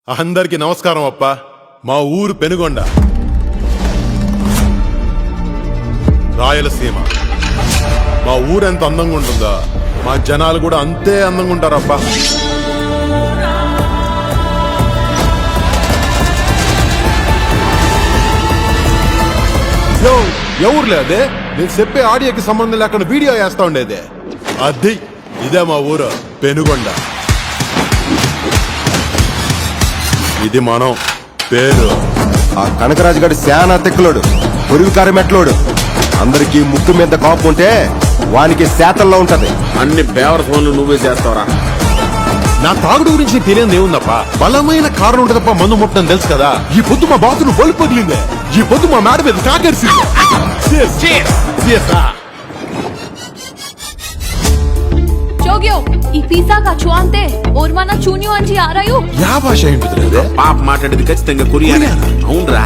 అందరికి నమస్కారం అప్ప. మా ఊరు పెనుగొండ, రాయలసీమ. మా ఊరు ఎంత అందంగా ఉంటుందో మా జనాలు కూడా అంతే అందంగా ఉంటారప్ప. ఎవరు లేదే, నేను చెప్పే ఆడియోకి సంబంధం లేకుండా వీడియో వేస్తా ఉండేదే. అది ఇదే మా ఊరు పెనుగొండ. ఇది మనం పేరు. ఆ కనకరాజు గారి శానా తెక్కులోడు, పొరుగు కారమెట్లోడు. అందరికి ముక్కు మీద కాపు ఉంటే వానికి శాతల్లో ఉంటది. అన్ని బేవర ఫోన్లు నువ్వే చేస్తావరా? నా తాగుడు గురించి తెలియదు ఏముందప్ప. బలమైన కారణం ఉంటదప్ప మందు ముట్టడం తెలుసు కదా. ఈ పొద్దు మా బాతును బలు పగిలిందే, ఈ పొద్దు మా మేడ మీద కాకేసింది. ఈ పిజ్జా కా చుआंते और माना चूनियो अंजी आ रहा हूँ. యా భాష ఏంటిది? పాప మాట్లాడేది ఖచ్చితంగా కొరియానే. అవునరా?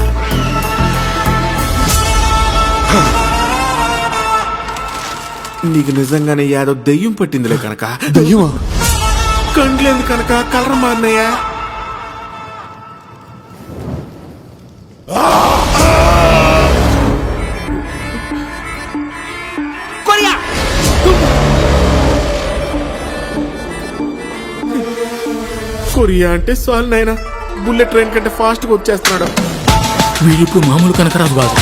నీకు నిజంగానే యాదో దెయ్యం పట్టిందిలే కనుక. దయ్యమా? కండ్లేదు కనుక కలర్ మారినాయా? కొరియా అంటే సాల్ నైనా, బుల్లెట్ ట్రైన్ కంటే ఫాస్ట్ గా వచ్చేస్తున్నాడు. వీడిప్పుడు మామూలు కనకరాజు కాదు,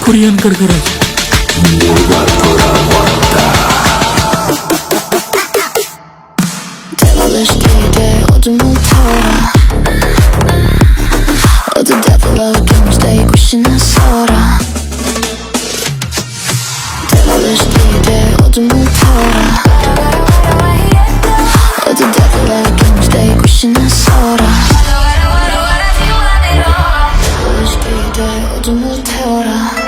Korean Kanakaraju. wishing I saw her. 어둠을 태워라.